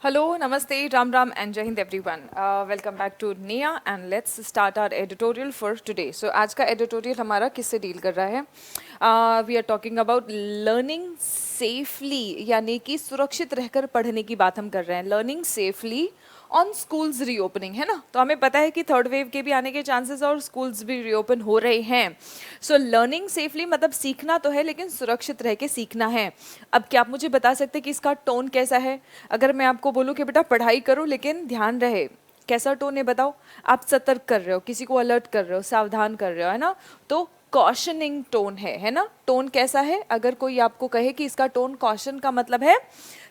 Hello, Namaste, Ram Ram, and Jai Hind everyone. Welcome back to Nia and let's start our editorial for today. So आज का editorial हमारा किससे deal कर रहा है? We are talking about learning safely, यानी कि सुरक्षित रहकर पढ़ने की बात हम कर रहे हैं. Learning safely on schools reopening, है ना. तो हमें पता है कि थर्ड वेव के भी आने के चांसेस और स्कूल्स भी रीओपन हो रहे हैं. सो लर्निंग सेफली मतलब सीखना तो है लेकिन सुरक्षित रह के सीखना है. अब क्या आप मुझे बता सकते हैं कि इसका टोन कैसा है? अगर मैं आपको बोलूँ कि बेटा पढ़ाई करो लेकिन ध्यान रहे, कैसा टोन है बताओ? आप सतर्क कर रहे हो, किसी को अलर्ट कर रहे हो, सावधान कर रहे हो, है ना. तो कॉशनिंग टोन है ना. टोन कैसा है? अगर कोई आपको कहे कि इसका टोन कॉशन का मतलब है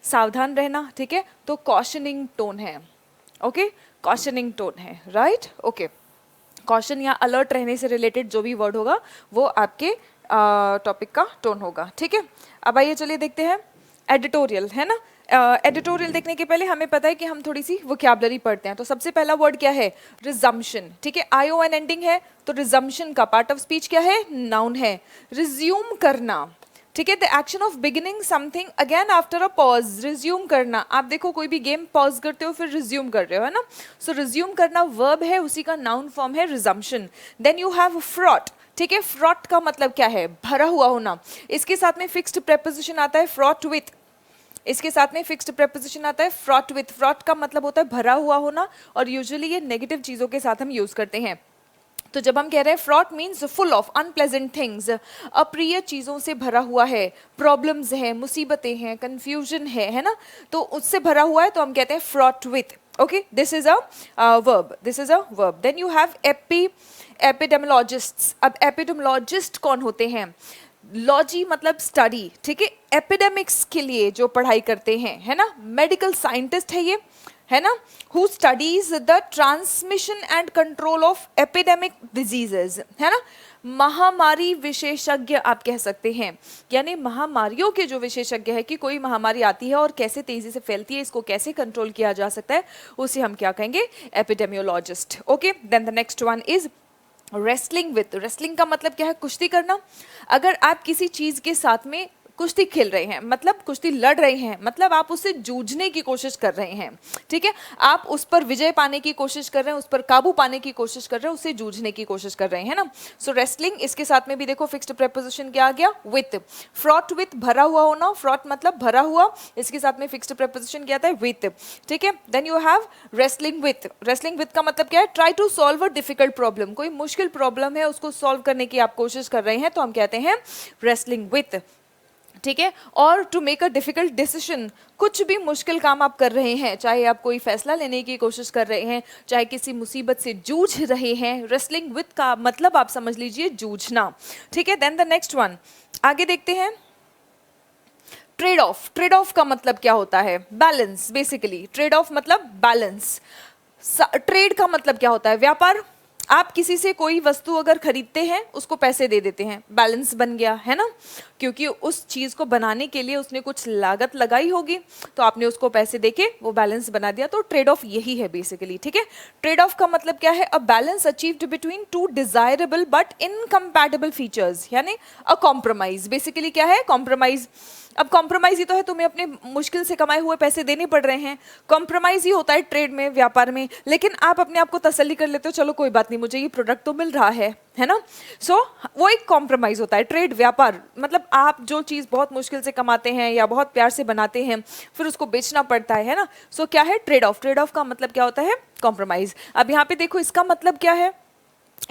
सावधान रहना, ठीक है, तो कॉशनिंग टोन है. ओके, कॉशनिंग टोन है, राइट. ओके, कॉशन या अलर्ट रहने से रिलेटेड जो भी वर्ड होगा वो आपके टॉपिक का टोन होगा, ठीक है. अब आइए चलिए देखते हैं एडिटोरियल, है ना. एडिटोरियल देखने के पहले हमें पता है कि हम थोड़ी सी वोकैबुलरी पढ़ते हैं. तो सबसे पहला वर्ड क्या है? रिजम्पशन, ठीक है. ION एंडिंग है तो रिजम्पशन का पार्ट ऑफ स्पीच क्या है? नाउन है. रिज्यूम करना, ठीक है. The action of beginning something again after a pause. Resume करना, आप देखो कोई भी गेम पॉज करते हो फिर रिज्यूम कर रहे हो, है ना. सो रिज्यूम करना वर्ब है, उसी का नाउन फॉर्म है resumption. Then you have fraught, ठीक है. फ्रॉट का मतलब क्या है? भरा हुआ होना. इसके साथ में फिक्स्ड प्रेपोजिशन आता है फ्रॉट विथ. इसके साथ में फिक्स्ड प्रेपोजिशन आता है फ्रॉट विथ. फ्रॉट का मतलब होता है भरा हुआ होना और यूजुअली ये नेगेटिव चीजों के साथ हम यूज करते हैं. तो जब हम कह रहे हैं fraught means full of unpleasant things, अप्रिय चीज़ों से भरा हुआ है, प्रॉब्लम्स हैं, मुसीबतें हैं, कंफ्यूजन है ना, तो उससे भरा हुआ है तो हम कहते हैं fraught with. Okay, this is a verb, this is a verb. Then you have epidemiologists. अब एपिडेमोलॉजिस्ट कौन होते हैं? लॉजी मतलब स्टडी, ठीक है. एपिडेमिक्स के लिए जो पढ़ाई करते हैं, है ना, मेडिकल साइंटिस्ट है ये, है ना. Who studies the transmission and control of epidemic diseases, है ना. महामारी विशेषज्ञ आप कह सकते हैं, यानी महामारियों के जो विशेषज्ञ है कि कोई महामारी आती है और कैसे तेजी से फैलती है, इसको कैसे कंट्रोल किया जा सकता है, उसे हम क्या कहेंगे? Epidemiologist. Okay, then the next one is wrestling with. Wrestling का मतलब क्या है? कुश्ती करना. अगर आप किसी चीज के साथ में कुश्ती खेल रहे हैं मतलब कुश्ती लड़ रहे हैं, मतलब आप उससे जूझने की कोशिश कर रहे हैं, ठीक है. आप उस पर विजय पाने की कोशिश कर रहे हैं, उस पर काबू पाने की कोशिश कर रहे हैं, उससे जूझने की कोशिश कर रहे हैं, है ना. सो रेसलिंग, इसके साथ में भी देखो फिक्स्ड प्रेपोजिशन क्या आ गया? विथ. फ्रॉट विथ, भरा हुआ होना. फ्रॉट मतलब भरा हुआ, इसके साथ में फिक्स्ड प्रेपोजिशन क्या आता है? विथ, ठीक है. Then you have wrestling with. Wrestling with का मतलब क्या है? Try to solve a difficult problem. कोई मुश्किल प्रॉब्लम है उसको सॉल्व करने की आप कोशिश कर रहे हैं तो हम कहते हैं रेसलिंग विथ, ठीक है. और to make a difficult decision, कुछ भी मुश्किल काम आप कर रहे हैं, चाहे आप कोई फैसला लेने की कोशिश कर रहे हैं, चाहे किसी मुसीबत से जूझ रहे हैं, रेसलिंग विथ का मतलब आप समझ लीजिए जूझना, ठीक है. देन द नेक्स्ट वन आगे देखते हैं. Trade off. ट्रेड ऑफ का मतलब क्या होता है? बैलेंस. बेसिकली ट्रेड ऑफ मतलब बैलेंस. ट्रेड का मतलब क्या होता है? व्यापार. आप किसी से कोई वस्तु अगर खरीदते हैं उसको पैसे दे देते हैं, बैलेंस बन गया, है ना, क्योंकि उस चीज को बनाने के लिए उसने कुछ लागत लगाई होगी तो आपने उसको पैसे देके वो बैलेंस बना दिया. तो ट्रेड ऑफ यही है बेसिकली, ठीक है. ट्रेड ऑफ का मतलब क्या है? A balance achieved between two desirable but incompatible features, यानी अ कॉम्प्रोमाइज. बेसिकली क्या है? कॉम्प्रोमाइज. अब कॉम्प्रोमाइज ही तो है, तुम्हें अपने मुश्किल से कमाए हुए पैसे देने पड़ रहे हैं, कॉम्प्रोमाइज ही होता है ट्रेड में, व्यापार में. लेकिन आप अपने आप को तसल्ली कर लेते हो, चलो कोई बात नहीं, मुझे ये प्रोडक्ट तो मिल रहा है ना. सो वो एक कॉम्प्रोमाइज होता है. ट्रेड, व्यापार मतलब आप जो चीज़ बहुत मुश्किल से कमाते हैं या बहुत प्यार से बनाते हैं फिर उसको बेचना पड़ता है ना. सो क्या है? Trade off. ट्रेड ऑफ का मतलब क्या होता है? कॉम्प्रोमाइज. अब यहाँ पे देखो इसका मतलब क्या है.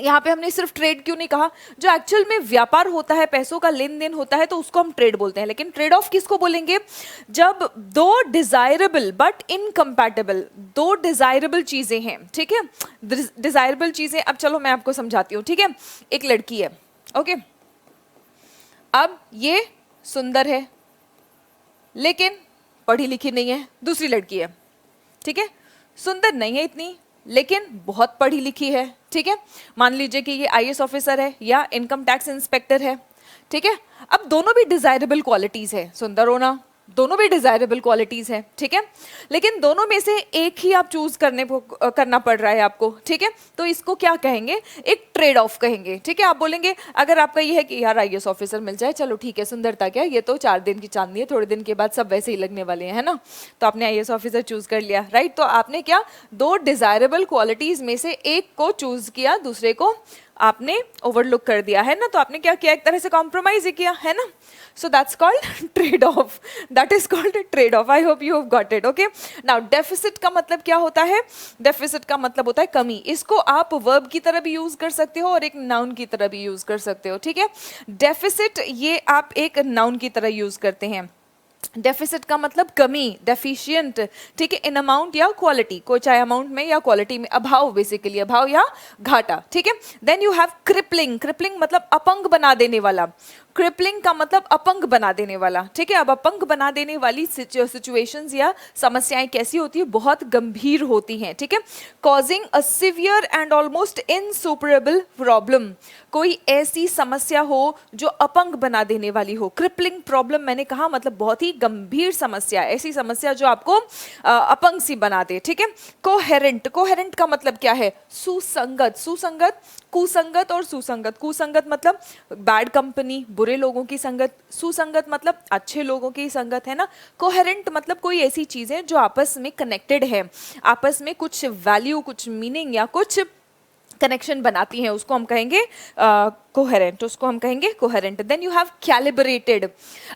यहाँ पे हमने सिर्फ ट्रेड क्यों नहीं कहा? जो एक्चुअल में व्यापार होता है, पैसों का लेन देन होता है, तो उसको हम ट्रेड बोलते हैं. लेकिन ट्रेड ऑफ किसको बोलेंगे? जब दो डिजायरेबल बट इनकम्पैटिबल, दो डिजायरेबल चीजें हैं, ठीक है. डिजायरेबल चीजें, अब चलो मैं आपको समझाती हूँ, ठीक है. एक लड़की है, ओके. अब ये सुंदर है लेकिन पढ़ी लिखी नहीं है. दूसरी लड़की है, ठीक है, सुंदर नहीं है इतनी लेकिन बहुत पढ़ी लिखी है, ठीक है. मान लीजिए कि ये IAS ऑफिसर है या इनकम टैक्स इंस्पेक्टर है, ठीक है. अब दोनों भी डिजायरेबल क्वालिटीज है, सुंदर होना, दोनों भी डिजायरेबल क्वालिटीज है, ठीक है. लेकिन दोनों में से एक ही आप चूज करना पड़ रहा है आपको, ठीक है. तो इसको क्या कहेंगे? एक ट्रेड ऑफ कहेंगे, ठीक है। आप बोलेंगे अगर आपका ये है कि यार आईएएस ऑफिसर मिल जाए, चलो ठीक है, सुंदरता क्या, ये तो 4 दिन की चांदनी है, थोड़े दिन के बाद सब वैसे ही लगने वाले हैं, है ना, तो आपने आईएएस ऑफिसर चूज कर लिया, राइट। तो आपने क्या, 2 डिजायरेबल क्वालिटीज में से एक को चूज किया, दूसरे को आपने ओवरलुक कर दिया, है ना। तो आपने क्या किया, एक तरह से कॉम्प्रोमाइज ही किया, है ना। So that's called trade off, that is called trade off. I hope you have got it, okay. Now deficit का मतलब क्या होता है, डेफिसिट का मतलब होता है कमी। इसको आप वर्ब की तरह भी यूज कर सकते हो और एक नाउन की तरह भी यूज कर सकते हो, ठीक है। डेफिसिट ये आप एक नाउन की तरह यूज करते हैं। डेफिसिट का मतलब कमी, डेफिशिएंट, ठीक है, इन अमाउंट या क्वालिटी, कोई चाहे अमाउंट में या क्वालिटी में, अभाव, बेसिकली अभाव या घाटा, ठीक है। Then you have crippling, crippling मतलब अपंग बना देने वाला, क्रिपलिंग का मतलब अपंग बना देने वाला, ठीक है। अब अपंग बना देने वाली सिचुएशंस या समस्याएं कैसी होती है, बहुत गंभीर होती हैं, ठीक है। Causing a severe and almost insuperable problem, कोई ऐसी समस्या हो जो अपंग बना देने वाली हो। क्रिपलिंग प्रॉब्लम मैंने कहा मतलब बहुत ही गंभीर समस्या, ऐसी समस्या जो आपको अपंग सी बना दे, ठीक है। कोहेरेंट, कोहेरेंट का मतलब क्या है, सुसंगत, सुसंगत, कुसंगत और सुसंगत। कुसंगत मतलब बैड कंपनी, बुरे लोगों की संगत, सुसंगत मतलब अच्छे लोगों की संगत, है ना। कोहेरेंट मतलब कोई ऐसी चीज है जो आपस में कनेक्टेड है, आपस में कुछ वैल्यू, कुछ मीनिंग या कुछ कनेक्शन बनाती हैं, उसको हम कहेंगे कोहेरेंट, उसको हम कहेंगे coherent. Then you have calibrated.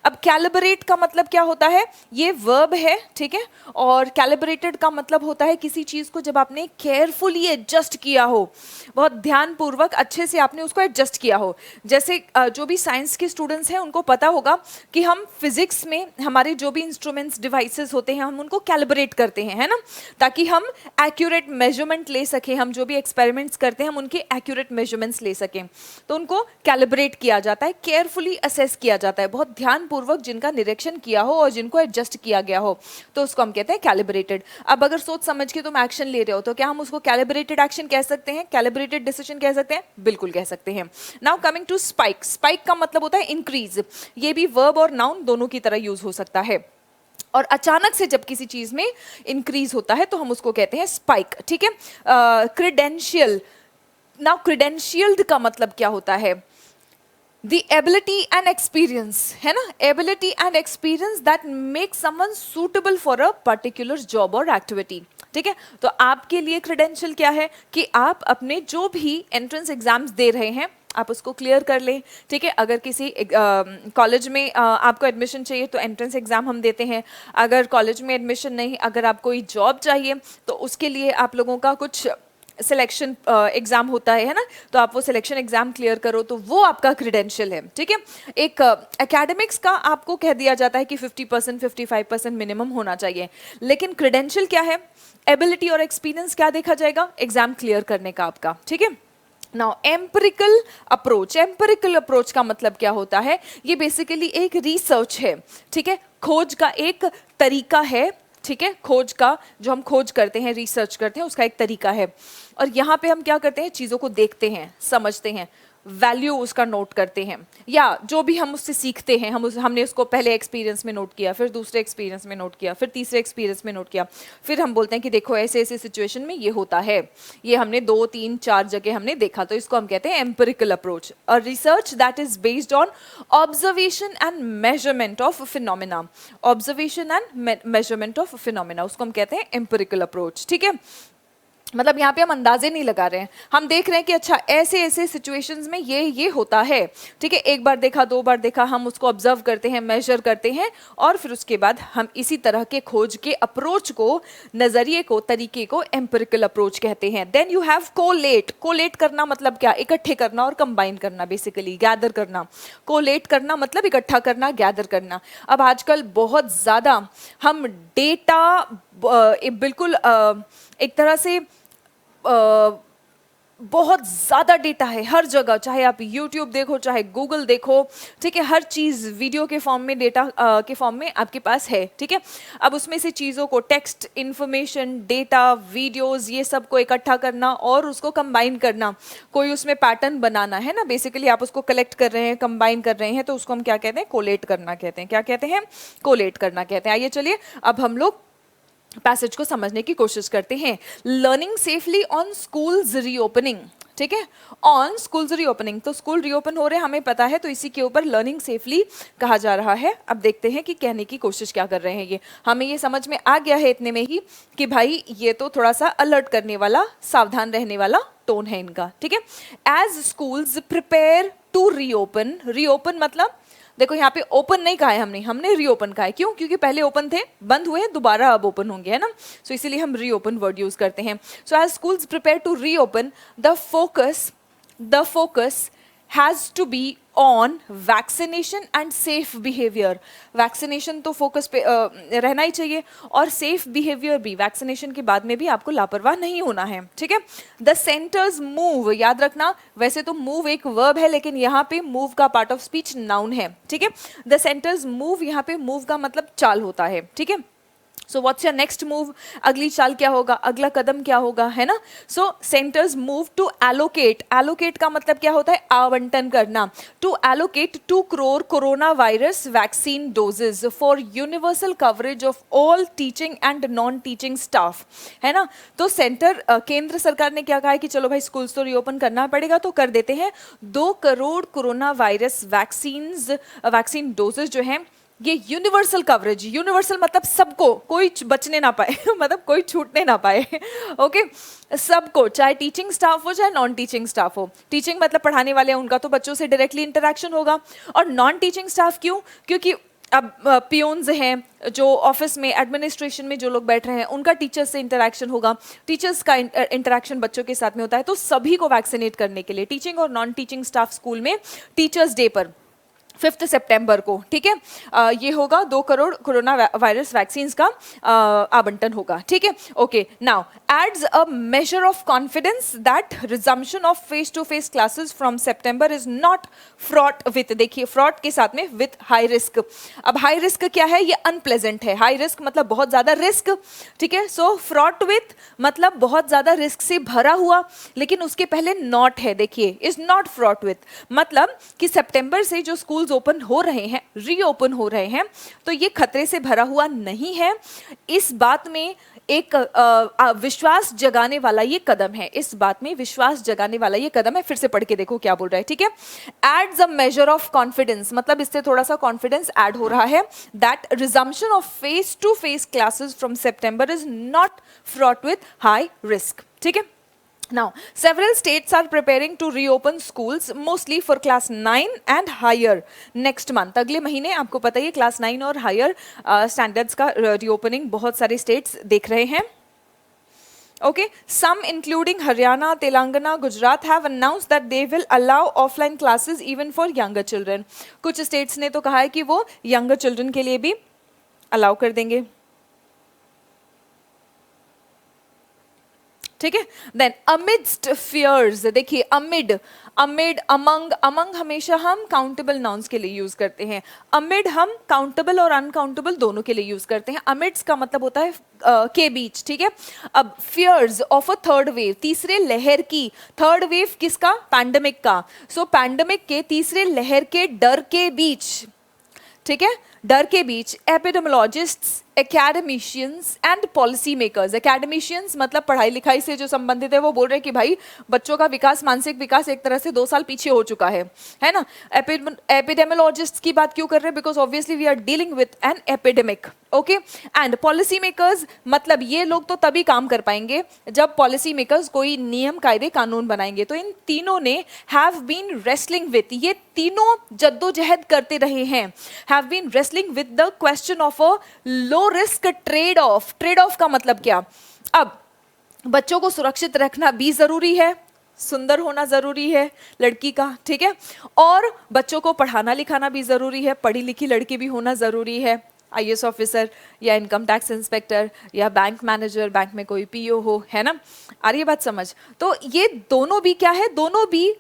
अब कैलिब्रेट का मतलब क्या होता है, ये वर्ब है, ठीक है, और कैलिब्रेटेड का मतलब होता है किसी चीज को जब आपने केयरफुली एडजस्ट किया हो, बहुत ध्यानपूर्वक अच्छे से आपने उसको एडजस्ट किया हो। जैसे जो भी साइंस के स्टूडेंट्स हैं उनको पता होगा कि हम फिजिक्स में हमारे जो भी इंस्ट्रूमेंट्स, डिवाइसेस होते हैं, हम उनको कैलिब्रेट करते हैं, है ना, ताकि हम एक्यूरेट मेजरमेंट ले सकें, हम जो भी एक्सपेरिमेंट्स करते हैं हम उनके एक्यूरेट मेजरमेंट्स ले सकें, तो उनको कैलिब्रेट किया जाता है, केयरफुली असेस किया जाता है, बहुत ध्यानपूर्वक जिनका निरीक्षण किया हो और जिनको एडजस्ट किया गया हो, तो उसको हम कहते हैं कैलिब्रेटेड। अब अगर सोच समझ के तुम एक्शन ले रहे हो तो क्या हम उसको कैलिब्रेटेड एक्शन कह सकते हैं, कैलिब्रेटेड डिसीजन कह सकते हैं, बिल्कुल कह सकते हैं। Now coming to spike, spike का मतलब होता है इंक्रीज, ये भी वर्ब और नाउन दोनों की तरह यूज हो सकता है, और अचानक से जब किसी चीज में इंक्रीज होता है तो हम उसको कहते हैं स्पाइक, ठीक है। क्रेडेंशियल, नाउ क्रेडेंशियल्ड का मतलब क्या होता है, द एबिलिटी एंड एक्सपीरियंस, है ना, ability and experience that make someone suitable for a particular job और एक्टिविटी, ठीक है। तो आपके लिए क्रेडेंशियल क्या है कि आप अपने जो भी एंट्रेंस एग्जाम्स दे रहे हैं आप उसको क्लियर कर लें, ठीक है। अगर किसी कॉलेज में आपको एडमिशन चाहिए तो एंट्रेंस एग्जाम हम देते हैं, अगर कॉलेज में एडमिशन नहीं, अगर आपको कोई जॉब चाहिए तो उसके लिए आप लोगों का कुछ सिलेक्शन एग्जाम होता है ना, तो आप वो सिलेक्शन एग्जाम क्लियर करो तो वो आपका क्रेडेंशियल है, ठीक है। एक एकेडमिक्स का आपको कह दिया जाता है कि 50% 55% मिनिमम होना चाहिए, लेकिन क्रेडेंशियल क्या है, एबिलिटी और एक्सपीरियंस क्या देखा जाएगा, एग्जाम क्लियर करने का आपका, ठीक है। Now empirical approach, empirical approach का मतलब क्या होता है, ये बेसिकली एक रिसर्च है, ठीक है, खोज का एक तरीका है, ठीक है, खोज का जो हम खोज करते हैं, रिसर्च करते हैं, उसका एक तरीका है। और यहाँ पे हम क्या करते हैं, चीज़ों को देखते हैं, समझते हैं, वैल्यू उसका नोट करते हैं, या जो भी हम उससे सीखते हैं, हमने उसको पहले एक्सपीरियंस में नोट किया, फिर दूसरे एक्सपीरियंस में नोट किया, फिर तीसरे एक्सपीरियंस में नोट किया, फिर हम बोलते हैं कि देखो ऐसे ऐसे सिचुएशन में ये होता है, ये हमने 2 3 4 जगह हमने देखा, तो इसको हम कहते हैं एम्पिरिकल अप्रोच। और research that is based on observation and measurement of phenomena, observation and measurement of phenomena, उसको हम कहते हैं एम्पिरिकल अप्रोच, ठीक है। मतलब यहाँ पे हम अंदाजे नहीं लगा रहे हैं, हम देख रहे हैं कि अच्छा ऐसे ऐसे सिचुएशंस में ये होता है, ठीक है। एक बार देखा, 2 बार देखा, हम उसको ऑब्जर्व करते हैं, मेजर करते हैं, और फिर उसके बाद हम इसी तरह के खोज के अप्रोच को, नजरिए को, तरीके को एम्पिरिकल अप्रोच कहते हैं। Then you have collate, collate करना मतलब क्या, इकट्ठे करना और कंबाइन करना, बेसिकली गैदर करना। कोलेट करना मतलब इकट्ठा करना, गैदर करना। अब आजकल बहुत ज़्यादा हम डेटा बिल्कुल एक तरह से बहुत ज़्यादा डेटा है हर जगह, चाहे आप YouTube देखो, चाहे Google देखो, ठीक है, हर चीज़ वीडियो के फॉर्म में, डेटा के फॉर्म में आपके पास है, ठीक है। अब उसमें से चीज़ों को, टेक्स्ट, इंफॉर्मेशन, डेटा, वीडियोस, ये सब को इकट्ठा करना और उसको कंबाइन करना, कोई उसमें पैटर्न बनाना, है ना, बेसिकली आप उसको कलेक्ट कर रहे हैं, कंबाइन कर रहे हैं, तो उसको हम क्या कहते हैं, कोलेट करना कहते हैं। क्या कहते हैं, कोलेट करना कहते हैं। आइए चलिए अब हम लोग पैसेज को समझने की कोशिश करते हैं। Learning safely on schools reopening, ठीक ठीक है, ऑन स्कूल्स रीओपनिंग, तो स्कूल रीओपन हो रहे हैं हमें पता है, तो इसी के ऊपर लर्निंग सेफली कहा जा रहा है। अब देखते हैं कि कहने की कोशिश क्या कर रहे हैं ये, हमें ये समझ में आ गया है इतने में ही कि भाई ये तो थोड़ा सा अलर्ट करने वाला, सावधान रहने वाला टोन है इनका, ठीक है। As schools prepare to reopen, reopen मतलब देखो यहाँ पे ओपन नहीं कहा है हमने, हमने रीओपन कहा है, क्यों? क्योंकि पहले ओपन थे, बंद हुए, दोबारा अब ओपन होंगे, है ना, सो इसीलिए हम रीओपन वर्ड यूज करते हैं। So as schools prepare to reopen, the focus has to be on vaccination and safe behaviour. Vaccination तो फोकस पे रहना ही चाहिए, और सेफ बिहेवियर भी, वैक्सीनेशन के बाद में भी आपको लापरवाह नहीं होना है, ठीक है। द सेंटर्स मूव, याद रखना वैसे तो मूव एक वर्ब है, लेकिन यहाँ पे मूव का पार्ट ऑफ स्पीच नाउन है, ठीक है। द सेंटर्स मूव, यहाँ पे मूव का मतलब चाल होता है, ठीक है। So what's your next move, अगली चाल क्या होगा, अगला कदम क्या होगा, है ना। So centres move to allocate, allocate का मतलब क्या होता है, आवंटन करना, to allocate 2 crore corona virus vaccine doses for universal coverage of all teaching and non teaching staff, है ना। तो सेंटर केंद्र सरकार ने क्या कहा है कि चलो भाई स्कूल्स तो रीओपन करना पड़ेगा, तो कर देते हैं, 2 crore corona virus vaccine doses जो है ये यूनिवर्सल कवरेज, यूनिवर्सल मतलब सबको, कोई बचने ना पाए मतलब कोई छूटने ना पाए, ओके सबको, चाहे टीचिंग स्टाफ हो चाहे नॉन टीचिंग स्टाफ हो। टीचिंग मतलब पढ़ाने वाले हैं, उनका तो बच्चों से डायरेक्टली इंटरेक्शन होगा, और नॉन टीचिंग स्टाफ क्यों? क्योंकि अब पियोन्स हैं जो ऑफिस में, एडमिनिस्ट्रेशन में जो लोग बैठ रहे हैं, उनका टीचर्स से इंटरेक्शन होगा, टीचर्स का इंटरेक्शन बच्चों के साथ में होता है, तो सभी को वैक्सीनेट करने के लिए टीचिंग और नॉन टीचिंग स्टाफ स्कूल में टीचर्स डे पर 5 सितंबर को, ठीक है, ये होगा 2 करोड़ कोरोना वायरस वैक्सीन का आवंटन होगा, ठीक है। Okay, now adds a measure of confidence that resumption of face to face classes from September is not fraught with, देखिए फ्रॉट के साथ में विथ हाई रिस्क। अब हाई रिस्क क्या है, ये अनप्लेजेंट है, हाई रिस्क मतलब बहुत ज्यादा रिस्क, ठीक है। सो फ्रॉट विथ मतलब बहुत ज्यादा रिस्क से भरा हुआ, लेकिन उसके पहले नॉट है, देखिए इज नॉट फ्रॉट विथ, मतलब कि सितंबर से जो स्कूल्स ओपन हो रहे हैं, रीओपन हो रहे हैं, तो ये खतरे से भरा हुआ नहीं है। इस बात में एक विश्वास जगाने वाला ये कदम है, इस बात में विश्वास जगाने वाला ये कदम है। फिर से पढ़ के देखो क्या बोल रहा है, ठीक है। Adds a measure of confidence मतलब इससे थोड़ा सा कॉन्फिडेंस ऐड हो रहा है, that resumption of face to face classes from September is not fraught with high risk, ठीक है। Now, several states are preparing to reopen schools, mostly for class 9 and higher next month. अगले महीने आपको पता ही है क्लास 9 और higher standards का reopening बहुत सारे स्टेट्स देख रहे हैं। Okay, some including Haryana, Telangana, Gujarat have announced that they will allow offline classes even for younger children. कुछ states ने तो कहा है कि वो younger children के लिए भी allow कर देंगे, ठीक है। देन अमिडस्ट फियर्स, देखिए अमिड, अमंग, हमेशा हम काउंटेबल नाउन्स के लिए यूज करते हैं, अमिड हम काउंटेबल और अनकाउंटेबल दोनों के लिए यूज करते हैं। अमिड्स का मतलब होता है के बीच, ठीक है। अब fears of a third wave, तीसरे लहर की, थर्ड वेव किसका, पैंडेमिक का, सो पैंडेमिक के तीसरे लहर के डर के बीच, ठीक है, डर के बीच epidemiologists, academicians and policy makers, academicians मतलब पढ़ाई लिखाई से जो संबंधित है, वो बोल रहे हैं कि भाई बच्चों का विकास, मानसिक विकास एक तरह से 2 साल पीछे हो चुका है ना। एपिडेमियोलॉजिस्ट्स की बात क्यों कर रहे हैं, because obviously we are dealing with an epidemic, okay. And policy makers मतलब ये लोग तो तभी काम कर पाएंगे जब पॉलिसी मेकर्स कोई नियम कायदे कानून बनाएंगे। तो इन तीनों ने हैव बीन रेसलिंग विथ, ये तीनों जद्दोजहद करते रहे हैं, have been wrestling with the question of a low risk trade off. Trade off का मतलब क्या, अब बच्चों को सुरक्षित रखना भी जरूरी है, सुंदर होना जरूरी है लड़की का, ठीक है, और बच्चों को पढ़ाना लिखाना भी जरूरी है, पढ़ी लिखी लड़की भी होना जरूरी है, आईएएस ऑफिसर या इनकम टैक्स इंस्पेक्टर या बैंक मैनेजर, बैंक में कोई पीओ हो, है ना। आ रही है बात समझ। तो ये दोनों भी क्या है, दोनों भी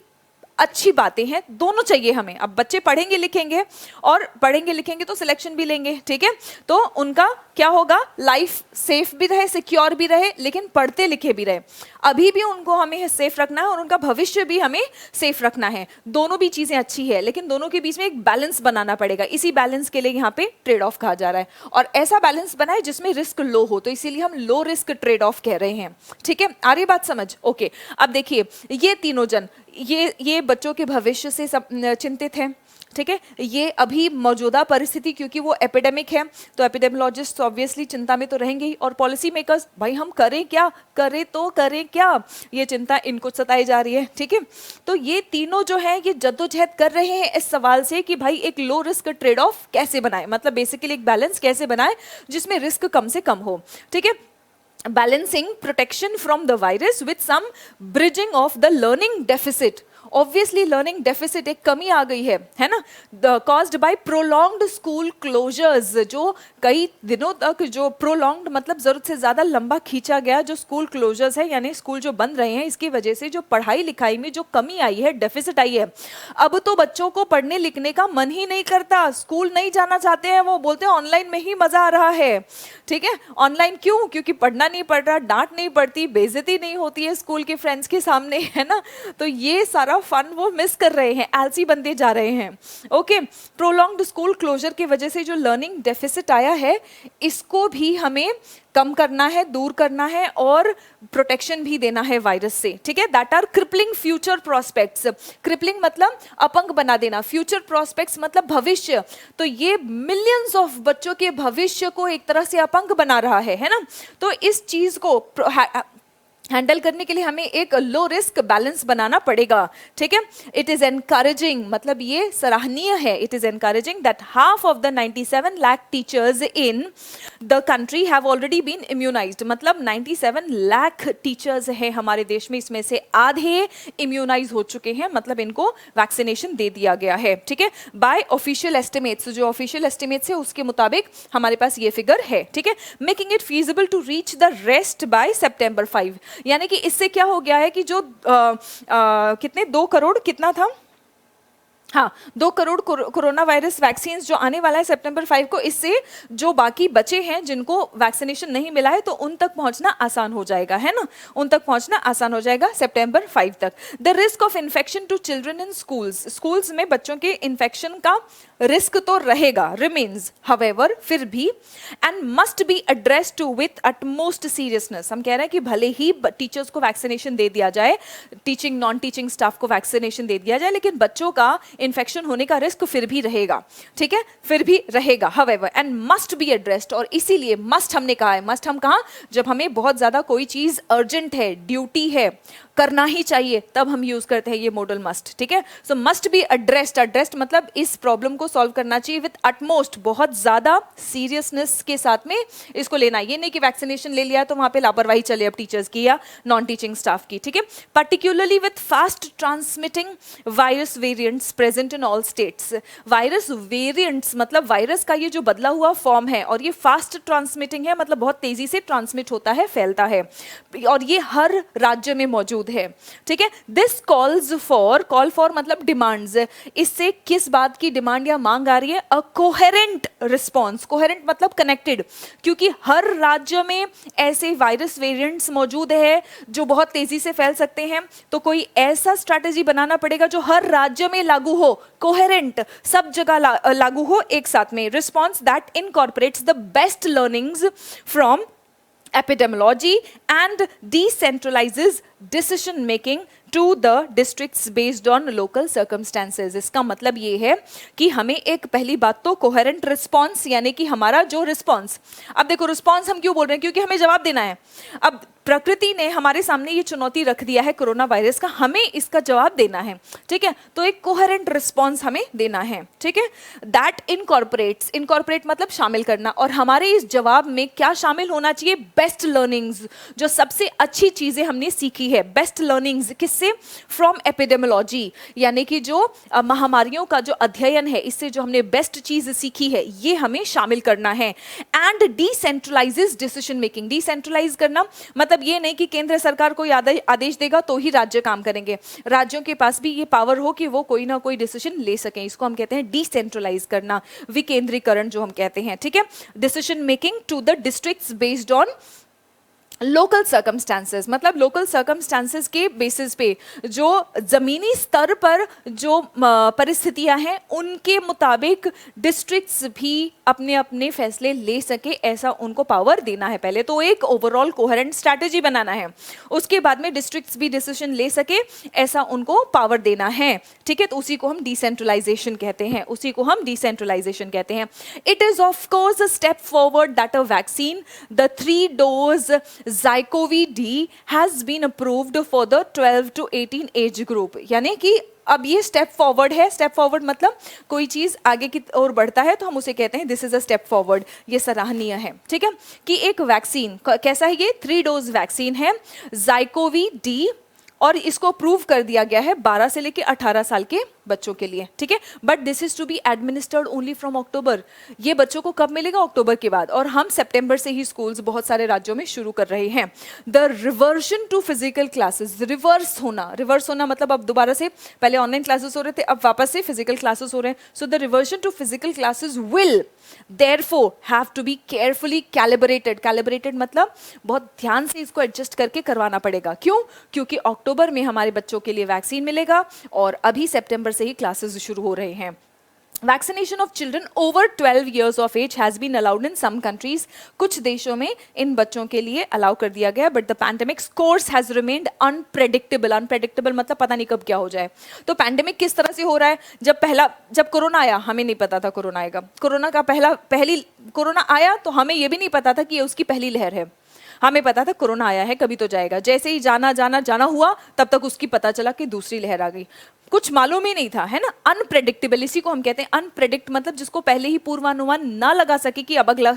अच्छी बातें हैं, दोनों चाहिए हमें। अब बच्चे पढ़ेंगे लिखेंगे, और पढ़ेंगे लिखेंगे तो सिलेक्शन भी लेंगे, ठीक है, तो उनका क्या होगा, लाइफ सेफ भी रहे, सिक्योर भी रहे, लेकिन पढ़ते लिखे भी रहे। अभी भी उनको हमें सेफ रखना है और उनका भविष्य भी हमें सेफ रखना है। दोनों भी चीजें अच्छी है, लेकिन दोनों के बीच में एक बैलेंस बनाना पड़ेगा। इसी बैलेंस के लिए यहाँ पे ट्रेड ऑफ कहा जा रहा है, और ऐसा बैलेंस बनाए जिसमें रिस्क लो हो, तो इसीलिए हम लो रिस्क ट्रेड ऑफ कह रहे हैं, ठीक है। आ रही बात समझ? ओके, अब देखिए ये तीनों जन, ये बच्चों के भविष्य से सब चिंतित हैं, ठीक है। ये अभी मौजूदा परिस्थिति, क्योंकि वो एपिडेमिक है, तो एपिडेमियोलॉजिस्ट ऑब्वियसली चिंता में तो रहेंगे ही, और पॉलिसी मेकर्स, भाई हम करें क्या, करें तो करें क्या, ये चिंता इनको सताई जा रही है, ठीक है। तो ये तीनों जो है ये जद्दोजहद कर रहे हैं इस सवाल से कि भाई एक लो रिस्क ट्रेड ऑफ कैसे बनाए, मतलब बेसिकली एक बैलेंस कैसे बनाए जिसमें रिस्क कम से कम हो, ठीक है। Balancing protection from the virus with some bridging of the learning deficit. Obviously learning deficit, एक कमी आ गई है ना, caused by prolonged school closures, जो कई दिनों तक, जो प्रोलॉन्ग्ड मतलब जरूरत से ज्यादा लंबा खींचा गया जो स्कूल क्लोजर्स है, यानी स्कूल जो बंद रहे हैं, इसकी वजह से जो पढ़ाई लिखाई में जो कमी आई है, डेफिसिट आई है। अब तो बच्चों को पढ़ने लिखने का मन ही नहीं करता, स्कूल नहीं जाना चाहते हैं, वो बोलते हैं ऑनलाइन में ही मजा आ रहा है, ठीक है। ऑनलाइन क्यों? क्योंकि पढ़ना नहीं पड़ रहा, डांट नहीं पड़ती, बेइज्जती नहीं होती है स्कूल के फ्रेंड्स के सामने, है ना, तो ये सारा फन वो मिस कर रहे हैं, आलसी बनते जा रहे हैं। ओके, प्रोलॉन्ग्ड स्कूल क्लोजर की वजह से जो लर्निंग डेफिसिट आया है, इसको भी हमें कम करना है, दूर करना है, और प्रोटेक्शन भी देना है वायरस से, ठीक है। That are crippling future prospects, crippling मतलब अपंग बना देना, फ्यूचर प्रोस्पेक्ट्स मतलब भविष्य, तो ये मिलियंस ऑफ बच्चों के भविष्य को एक तरह से अपंग बना रहा है ना। तो इस चीज को हैंडल करने के लिए हमें एक लो रिस्क बैलेंस बनाना पड़ेगा, ठीक है। इट इज एनकरेजिंग, मतलब ये सराहनीय है, it is encouraging that half of the 97 lakh teachers in the country have already been immunised, मतलब 97 लाख टीचर्स हैं हमारे देश में, इसमें से आधे इम्यूनाइज हो चुके हैं, मतलब इनको वैक्सीनेशन दे दिया गया है, ठीक है। बाय ऑफिशियल एस्टिमेट्स, जो ऑफिशियल एस्टिमेट्स है उसके मुताबिक हमारे पास ये फिगर है, ठीक है। Making it feasible to reach the rest by September 5, यानी कि इससे क्या हो गया है कि जो कितने 2 करोड़ कितना था, हाँ 2 करोड़ कोरोना वायरस वैक्सीन जो आने वाला है सितंबर 5 को, इससे जो बाकी बचे हैं जिनको वैक्सीनेशन नहीं मिला है, तो उन तक पहुंचना आसान हो जाएगा, है ना, उन तक पहुंचना आसान हो जाएगा सितंबर 5 तक। The risk of infection to children in schools, schools में बच्चों के इन्फेक्शन का रिस्क तो रहेगा, रिमेन्स, हावेवर, फिर भी, and must be addressed to with utmost seriousness. हम कह रहे हैं कि भले ही टीचर्स को वैक्सीनेशन दे दिया जाए, टीचिंग नॉन टीचिंग स्टाफ को वैक्सीनेशन दे दिया जाए, लेकिन बच्चों का इन्फेक्शन होने का रिस्क फिर भी रहेगा, ठीक है, फिर भी रहेगा, however, and must be addressed. और इसीलिए मस्ट हमने कहा है, मस्ट हम कहा जब हमें बहुत ज्यादा कोई चीज अर्जेंट है, ड्यूटी है, करना ही चाहिए, तब हम यूज करते हैं ये मॉडल मस्ट, ठीक है। सो मस्ट बी एड्रेस्ड, एड्रेस्ड मतलब इस प्रॉब्लम को सॉल्व करना चाहिए विद अटमोस्ट, बहुत ज्यादा सीरियसनेस के साथ में इसको लेना। ये नहीं कि वैक्सीनेशन ले लिया तो वहां पे लापरवाही चले अब टीचर्स की या नॉन टीचिंग स्टाफ की, ठीक है। Particularly with fast transmitting virus variants present in all states, virus variants मतलब वायरस का ये जो बदला हुआ फॉर्म है, और ये फास्ट ट्रांसमिटिंग है, मतलब बहुत तेजी से ट्रांसमिट होता है, फैलता है, और ये हर राज्य में मौजूद है, ठीक है। This calls for, call for मतलब डिमांड्स, इससे किस बात की डिमांड या मांग आ रही है, अ कोहेरेंट रिस्पॉन्स, कोहेरेंट मतलब कनेक्टेड, क्योंकि हर राज्य में ऐसे वायरस वेरिएंट्स मौजूद है जो बहुत तेजी से फैल सकते हैं, तो कोई ऐसा स्ट्रैटेजी बनाना पड़ेगा जो हर राज्य में लागू हो, कोहेरेंट, सब जगह लागू हो एक साथ में। Response that incorporates the best learnings from epidemiology and decentralizes decision making to the districts based on local circumstances। इसका मतलब ये है कि हमें एक पहली बात तो कोहेरेंट रिस्पॉन्स, यानी कि हमारा जो रिस्पॉन्स, अब देखो रिस्पॉन्स हम क्यों बोल रहे हैं, क्योंकि हमें जवाब देना है। अब प्रकृति ने हमारे सामने ये चुनौती रख दिया है कोरोना वायरस का, हमें इसका जवाब देना है, ठीक है, तो एक कोहेरेंट रिस्पॉन्स हमें देना है, ठीक है। दैट इनकॉर्पोरेट्स, इनकॉर्पोरेट मतलब शामिल करना, और हमारे इस जवाब में क्या शामिल होना चाहिए, बेस्ट लर्निंग्स, जो सबसे अच्छी चीजें हमने सीखी है, बेस्ट लर्निंग्स किससे कैसे? फ्रॉम एपिडेमियोलॉजी, यानी कि जो महामारियों का जो अध्ययन है, इससे जो हमने बेस्ट चीज सीखी है ये हमें शामिल करना है। एंड डिसेंट्रलाइजेस डिसीजन मेकिंग, डिसेंट्रलाइज करना मतलब ये नहीं कि केंद्र सरकार कोई आदेश देगा तो ही राज्य काम करेंगे, राज्यों के पास भी ये पावर हो कि वो कोई ना कोई डिसीजन ले सकें, इसको हम कहते हैं डिसेंट्रलाइज करना, विकेंद्रीकरण जो हम कहते हैं, ठीक है। Decision making to the districts based on local circumstances, मतलब लोकल सर्कमस्टांसेस के बेसिस पे जो जमीनी स्तर पर जो परिस्थितियां हैं उनके मुताबिक डिस्ट्रिक्ट्स भी अपने अपने फैसले ले सके, ऐसा उनको पावर देना है। पहले तो एक ओवरऑल कोहेरेंट स्ट्रैटेजी बनाना है, उसके बाद में डिस्ट्रिक्ट्स भी डिसीजन ले सके, ऐसा उनको पावर देना है, ठीक है। तो उसी को हम डिसेंट्रलाइजेशन कहते हैं, उसी को हम डिसेंट्रलाइजेशन कहते हैं। It is of course a step forward that a vaccine, the 3 dose ZyCoV-D has been approved for the 12 to 18 age group, यानी कि अब ये स्टेप फॉरवर्ड है। स्टेप फॉरवर्ड मतलब कोई चीज आगे की ओर बढ़ता है तो हम उसे कहते हैं this is a step forward, ये सराहनीय है, ठीक है। कि एक वैक्सीन कैसा है, ये 3 डोज वैक्सीन है ZyCoV-D, और इसको अप्रूव कर दिया गया है 12 से लेकर 18 साल के बच्चों के लिए, ठीक है। But this is to be administered only from October, ये बच्चों को कब मिलेगा? अक्टूबर के बाद, और हम सितंबर से ही स्कूल्स बहुत सारे राज्यों में शुरू कर रहे हैं। The reversion to physical classes, reverse होना मतलब अब दोबारा से, पहले ऑनलाइन क्लासेस हो रहे थे, अब वापस से फिजिकल क्लासेस हो रहे हैं। So the reversion to physical classes will therefore have to be carefully calibrated मतलब बहुत ध्यान से इसको एडजस्ट करके करवाना पड़ेगा। क्यों? क्योंकि अक्टूबर में हमारे बच्चों के लिए वैक्सीन मिलेगा और अभी सितंबर से ही क्लासेस शुरू हो रहे हैं। Vaccination of children over 12 years of age has been allowed in some countries, कुछ देशों में इन बच्चों के लिए अलाउ कर दिया गया, but the pandemic course has remained unpredictable मतलब पता नहीं कब क्या हो जाए। तो पैंडेमिक किस तरह से हो रहा है? जब कोरोना आया हमें नहीं पता था कोरोना आएगा, कोरोना आया तो हमें ये भी नहीं पता था कि ये उसकी पहली लहर है, हमें पता था कोरोना आया है कभी तो जाएगा, जैसे ही जाना हुआ तब तक उसकी पता चला कि दूसरी लहर आ गई, कुछ मालूम ही नहीं था, है ना। अनप्रेडिक्टेबल, इसी को हम कहते हैं अनप्रेडिक्ट, मतलब जिसको पहले ही पूर्वानुमान ना लगा सके कि अब अगला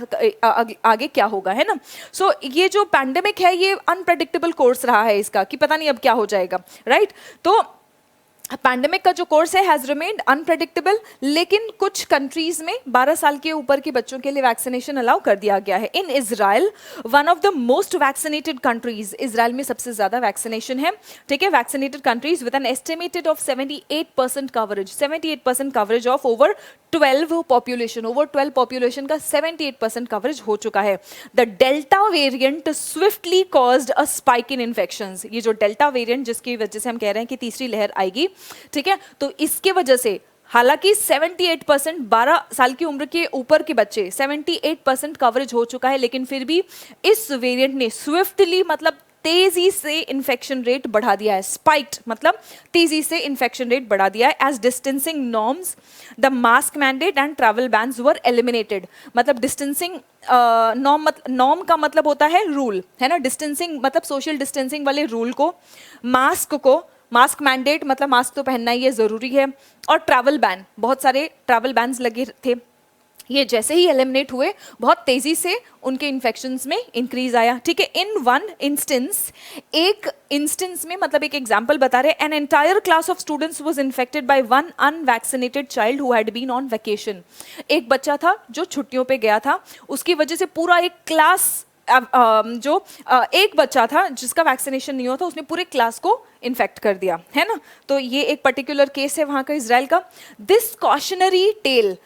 आगे क्या होगा, है ना। सो ये जो पैंडेमिक है ये अनप्रेडिक्टेबल कोर्स रहा है इसका, कि पता नहीं अब क्या हो जाएगा, राइट। तो पैंडेमिक का जो कोर्स है हैज रिमेन्ड अनप्रेडिक्टेबल, लेकिन कुछ कंट्रीज में 12 साल के ऊपर के बच्चों के लिए वैक्सीनेशन अलाउ कर दिया गया है। इन Israel, one of the most vaccinated countries, Israel में सबसे ज्यादा वैक्सीनेशन है, ठीक है। Vaccinated countries with an estimated of 78% coverage, 78% coverage of over 12 population का 78% कवरेज हो चुका है। The delta variant swiftly caused a spike in infections, ये जो डेल्टा वेरिएंट जिसकी वजह से हम कह रहे हैं कि तीसरी लहर आएगी, ठीक है, तो इसके वजह से हालांकि 78% 12 साल की उम्र के ऊपर के बच्चे 78% कवरेज हो चुका है, लेकिन फिर भी इस वेरिएंट ने स्विफ्टली मतलब तेजी से इन्फेक्शन रेट बढ़ा दिया है। स्पाइक्ड मतलब तेजी से इन्फेक्शन रेट बढ़ा दिया है। As distancing norms, the mask mandate and travel bans were eliminated, मतलब डिस्टेंसिंग नॉर्म का मतलब होता है रूल, है ना। डिस्टेंसिंग मतलब सोशल डिस्टेंसिंग वाले रूल को, मास्क मैंडेट मतलब मास्क तो पहनना ही है, जरूरी है, और ट्रैवल बैन, बहुत सारे ट्रैवल बैन्स लगे थे, ये जैसे ही एलिमिनेट हुए बहुत तेजी से उनके इन्फेक्शंस में इंक्रीज आया, ठीक है। इन वन इंस्टेंस, एक इंस्टेंस में मतलब एक एग्जांपल बता रहे, an entire class of students was infected by one unvaccinated child who had been on vacation. एक बच्चा था जो छुट्टियों पे गया था, उसकी वजह से पूरा एक क्लास, एक बच्चा था जिसका वैक्सीनेशन नहीं हुआ था, उसने पूरे क्लास को इन्फेक्ट कर दिया, है ना। तो ये एक पर्टिकुलर केस है वहां का, इजराइल का। दिस कॉशनरी टेल,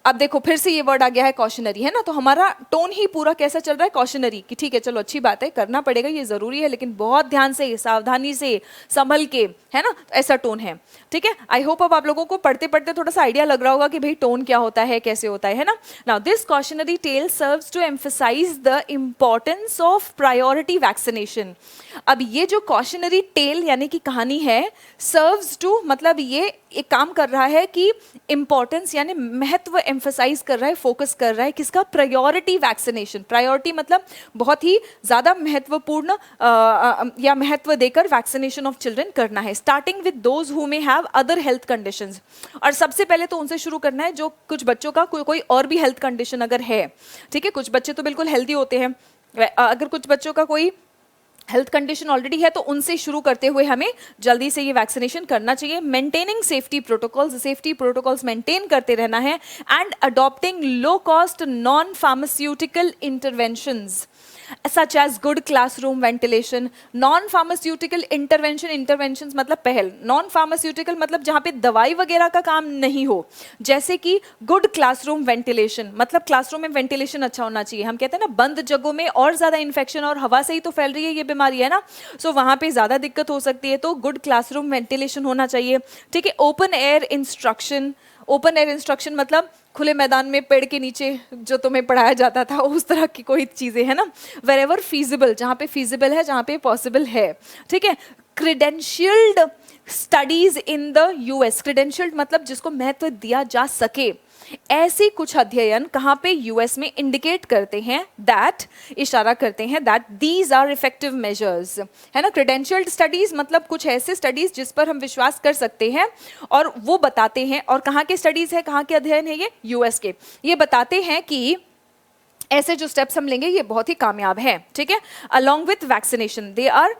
अब देखो फिर से ये वर्ड आ गया है कॉशनरी, है ना। तो हमारा टोन ही पूरा कैसा चल रहा है? कॉशनरी, कि ठीक है चलो अच्छी बात है, करना पड़ेगा, ये जरूरी है, लेकिन बहुत ध्यान से, सावधानी से, संभल के, है ना, तो ऐसा टोन है, ठीक है। आई होप अब आप लोगों को पढ़ते पढ़ते थोड़ा सा आइडिया लग रहा होगा कि भाई टोन क्या होता है, कैसे होता है ना। Now this cautionary tale serves to emphasise the importance of priority vaccination. अब ये जो कॉशनरी टेल यानी कि कहानी है, सर्व्स टू मतलब ये एक काम कर रहा है कि इंपॉर्टेंस यानी महत्व एम्फसाइज कर रहा है, फोकस कर रहा है किसका? Priority vaccination. प्रायोरिटी मतलब बहुत ही ज्यादा महत्वपूर्ण या महत्व देकर वैक्सीनेशन ऑफ चिल्ड्रन करना है, starting with those who may have other health conditions. और सबसे पहले तो उनसे शुरू करना है जो कुछ बच्चों का कोई और भी हेल्थ कंडीशन अगर है, ठीक है। कुछ बच्चे तो बिल्कुल हेल्दी होते हैं, अगर कुछ बच्चों का कोई हेल्थ कंडीशन ऑलरेडी है तो उनसे शुरू करते हुए हमें जल्दी से ये वैक्सीनेशन करना चाहिए. मेंटेनिंग सेफ्टी प्रोटोकॉल्स मेंटेन करते रहना है. And adopting low cost non pharmaceutical interventions such as good classroom ventilation. non pharmaceutical interventions मतलब पहल, non pharmaceutical मतलब जहाँ पे दवाई वगैरह का काम नहीं हो, जैसे कि good classroom ventilation मतलब क्लासरूम में वेंटिलेशन अच्छा होना चाहिए. हम कहते हैं ना बंद जगहों में और ज़्यादा इन्फेक्शन, और हवा से ही तो फैल रही है ये बीमारी, है ना. सो वहाँ पे ज़्यादा दिक्कत हो सकती है, तो गुड क्लासरूम वेंटिलेशन होना चाहिए. ठीक है. ओपन एयर इंस्ट्रक्शन मतलब खुले मैदान में पेड़ के नीचे जो तुम्हें पढ़ाया जाता था, उस तरह की कोई चीज़ें, है ना. वेर एवर फीजिबल, जहाँ पे फीजिबल है, जहाँ पे पॉसिबल है. ठीक है. क्रीडेंशियल्ड स्टडीज इन द यूएस. क्रीडेंशियल्ड मतलब जिसको महत्व दिया जा सके. ऐसी कुछ अध्ययन कहाँ पे यूएस में इंडिकेट करते हैं, दैट इशारा करते हैं that these are effective measures, है ना. क्रेडेंशियल्ड स्टडीज मतलब कुछ ऐसे स्टडीज जिस पर हम विश्वास कर सकते हैं, और वो बताते हैं, और कहाँ के स्टडीज है, कहाँ के अध्ययन है, ये यूएस के. ये बताते हैं कि ऐसे जो स्टेप्स हम लेंगे ये बहुत ही कामयाब है. ठीक है. Along with vaccination they are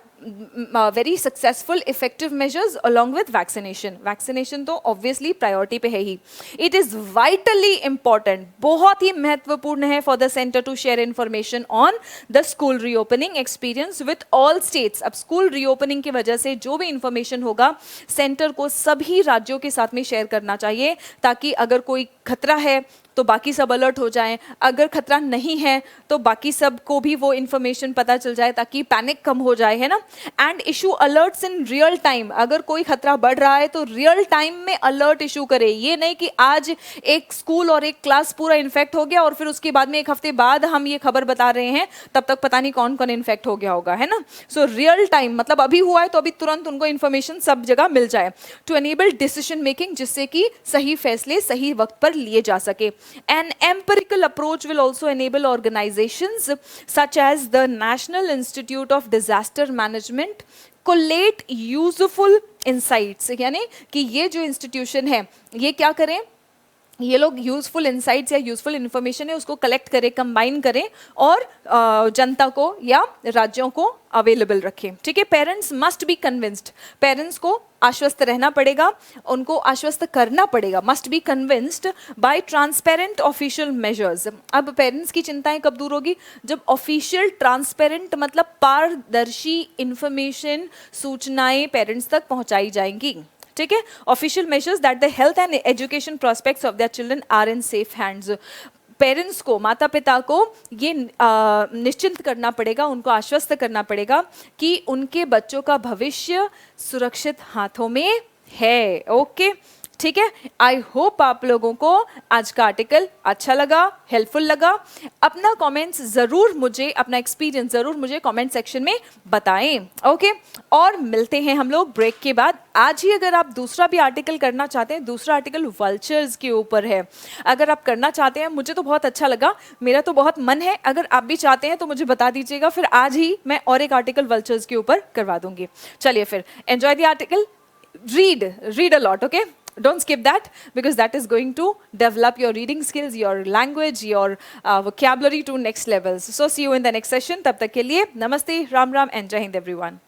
very successful effective measures along with vaccination तो ऑब्वियसली प्रायोरिटी पे है ही. इट इज वाइटली इंपॉर्टेंट, बहुत ही महत्वपूर्ण है for the centre to share information on the school reopening experience with all states. अब school reopening की वजह से जो भी इंफॉर्मेशन होगा सेंटर को सभी राज्यों के साथ में शेयर करना चाहिए, ताकि अगर कोई खतरा है तो बाकी सब अलर्ट हो जाएं, अगर खतरा नहीं है तो बाकी सब को भी वो इन्फॉर्मेशन पता चल जाए, ताकि पैनिक कम हो जाए, है ना. And issue alerts in real time. अगर कोई खतरा बढ़ रहा है तो रियल टाइम में अलर्ट इशू करे. ये नहीं कि आज एक स्कूल और एक क्लास पूरा इन्फेक्ट हो गया और फिर उसके बाद में एक हफ्ते बाद हम ये खबर बता रहे हैं, तब तक पता नहीं कौन कौन इन्फेक्ट हो गया होगा, है ना. सो रियल टाइम मतलब अभी हुआ है तो अभी तुरंत उनको इन्फॉर्मेशन सब जगह मिल जाए. टू एनेबल डिसीजन मेकिंग, जिससे कि सही फैसले सही वक्त पर लिए जा सके. An empirical approach will also enable organizations such as the National Institute of Disaster Management collate useful insights. यानी कि ये जो इंस्टीट्यूशन है ये क्या करें, ये लोग यूजफुल इंसाइट्स या यूजफुल इंफॉर्मेशन है उसको कलेक्ट करें, कंबाइन करें और जनता को या राज्यों को अवेलेबल रखें. ठीक है. Parents must be convinced. Parents को आश्वस्त रहना पड़ेगा, उनको आश्वस्त करना पड़ेगा. Must be convinced by transparent official measures. अब पेरेंट्स की चिंताएं कब दूर होगी, जब ऑफिशियल ट्रांसपेरेंट मतलब पारदर्शी इंफॉर्मेशन, सूचनाएं पेरेंट्स तक पहुंचाई जाएंगी. ठीक है. Official measures that the health and education prospects of their children are in safe hands. Parents को, माता पिता को ये निश्चिंत करना पड़ेगा, उनको आश्वस्त करना पड़ेगा कि उनके बच्चों का भविष्य सुरक्षित हाथों में है. ओके. ठीक है. आई होप आप लोगों को आज का आर्टिकल अच्छा लगा, हेल्पफुल लगा. अपना कमेंट्स ज़रूर मुझे, अपना एक्सपीरियंस ज़रूर मुझे कमेंट सेक्शन में बताएं. ओके. और मिलते हैं हम लोग ब्रेक के बाद. आज ही अगर आप दूसरा भी आर्टिकल करना चाहते हैं, दूसरा आर्टिकल वल्चर्स के ऊपर है, अगर आप करना चाहते हैं, मुझे तो बहुत अच्छा लगा, मेरा तो बहुत मन है, अगर आप भी चाहते हैं तो मुझे बता दीजिएगा, फिर आज ही मैं और एक आर्टिकल वल्चर्स के ऊपर करवा दूंगी. चलिए फिर enjoy the article, read a lot. Okay. Don't skip that, because that is going to develop your reading skills, your language, your vocabulary to next levels. So see you in the next session. तब तक के लिए नमस्ते, Ram Ram and जय Hind everyone.